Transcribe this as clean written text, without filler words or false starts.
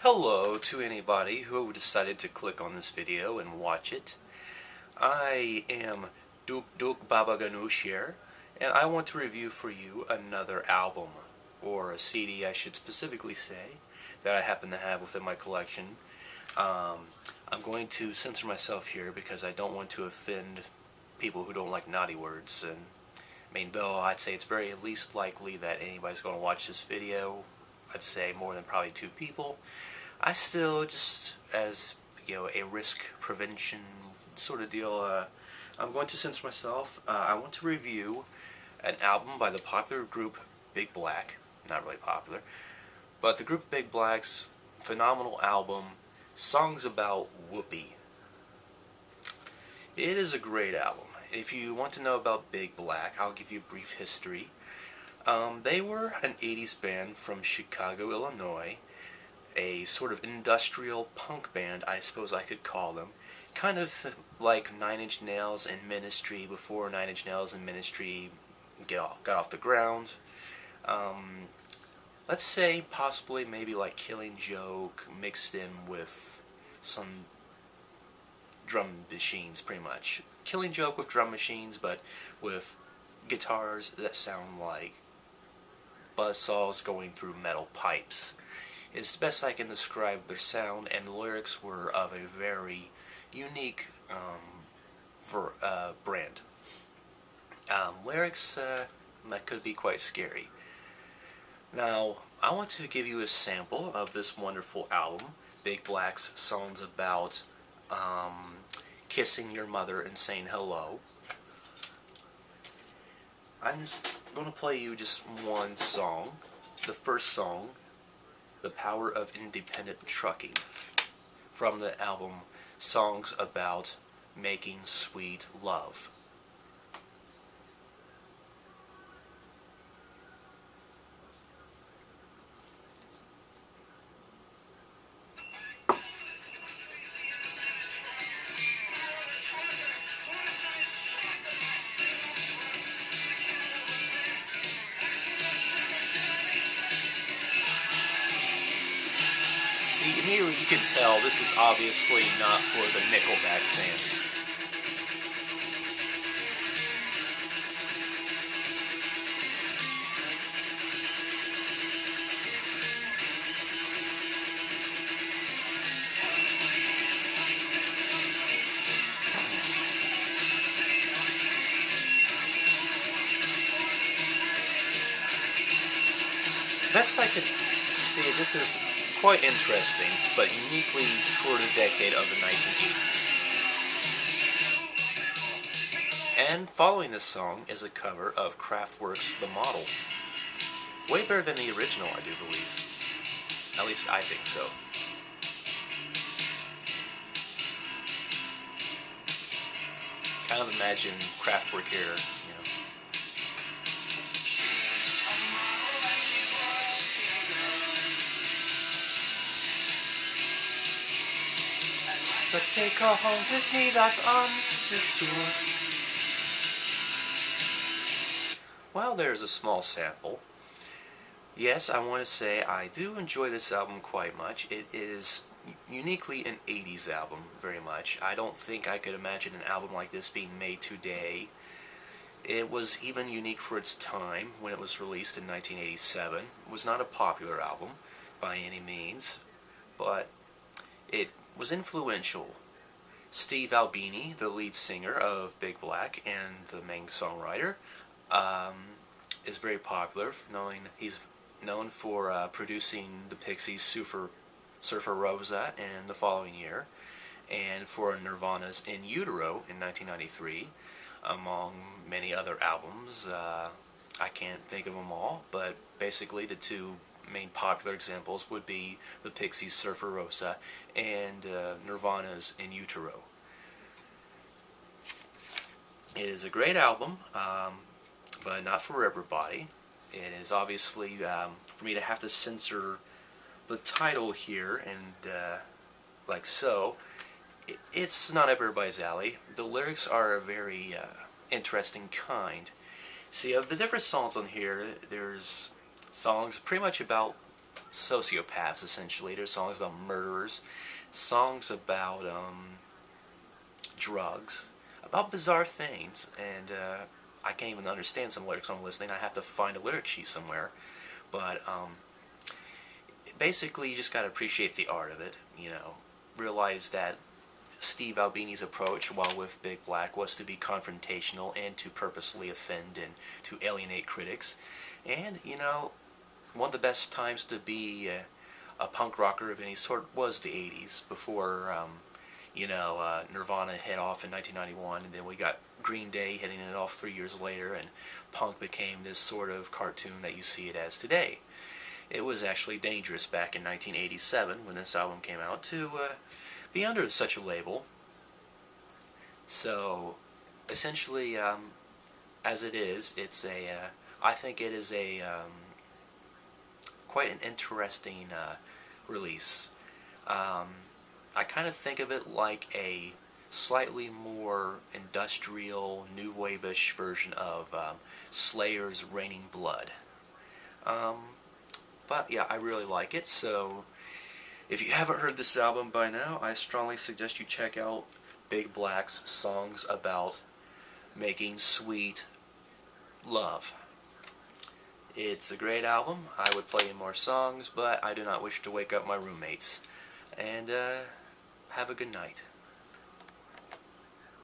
Hello to anybody who decided to click on this video and watch it. I am Duk Baba Ganoush here, and I want to review for you another album, or a CD I should specifically say, that I happen to have within my collection. I'm going to censor myself here because I don't want to offend people who don't like naughty words, and though I'd say it's very least likely that anybody's going to watch this video. I'd say more than probably 2 people. I still, just as a risk prevention sort of deal, I'm going to censor myself. I want to review an album by the popular group Big Black. Not really popular, but the group Big Black's phenomenal album, Songs About Whoopi. It is a great album. If you want to know about Big Black, I'll give you a brief history. They were an 80s band from Chicago, Illinois. A sort of industrial punk band, I suppose I could call them. Kind of like Nine Inch Nails and Ministry before Nine Inch Nails and Ministry got off the ground. Let's say possibly maybe like Killing Joke mixed in with some drum machines, pretty much. Killing Joke with drum machines, but with guitars that sound like buzzsaws going through metal pipes. It's the best I can describe their sound, and the lyrics were of a very unique brand. Lyrics that could be quite scary. Now, I want to give you a sample of this wonderful album, Big Black's Songs About Kissing Your Mother and Saying Hello. I'm just going to play you just one song. The first song, The Power of Independent Trucking, from the album Songs About Making Sweet Love. See, immediately you can tell this is obviously not for the Nickelback fans. Best I could see, this is quite interesting, but uniquely for the decade of the 1980s. And following this song is a cover of Kraftwerk's The Model. Way better than the original, I do believe. At least I think so. Kind of imagine Kraftwerk here, But take her home with me, that's understood. Well, there's a small sample. Yes, I want to say I do enjoy this album quite much. It is uniquely an 80s album, very much. I don't think I could imagine an album like this being made today. It was even unique for its time when it was released in 1987. It was not a popular album by any means, but it was influential. Steve Albini, the lead singer of Big Black and the main songwriter, is very popular, knowing he's known for producing the Pixies' Surfer Rosa in the following year, and for Nirvana's In Utero in 1993, among many other albums. I can't think of them all, but basically the 2 main popular examples would be the Pixies' Surfer Rosa and Nirvana's In Utero. It is a great album, but not for everybody. It is obviously, for me to have to censor the title here, and like so, it's not everybody's alley. The lyrics are a very interesting kind. See, of the different songs on here, there's songs pretty much about sociopaths, essentially. There's songs about murderers, songs about drugs, about bizarre things, and I can't even understand some lyrics when I'm listening. I have to find a lyric sheet somewhere. But basically, you just got to appreciate the art of it, you know. Realize that Steve Albini's approach, while with Big Black, was to be confrontational and to purposely offend and to alienate critics. And, you know, one of the best times to be a punk rocker of any sort was the 80s, before, Nirvana hit off in 1991, and then we got Green Day hitting it off 3 years later, and punk became this sort of cartoon that you see it as today. It was actually dangerous back in 1987 when this album came out to be under such a label. So, essentially, as it is, it's I think it is quite an interesting release. I kind of think of it like a slightly more industrial, new wave-ish version of Slayer's Raining Blood. But yeah, I really like it, so if you haven't heard this album by now, I strongly suggest you check out Big Black's songs about making sweet love. It's a great album. I would play more songs, but I do not wish to wake up my roommates. And have a good night.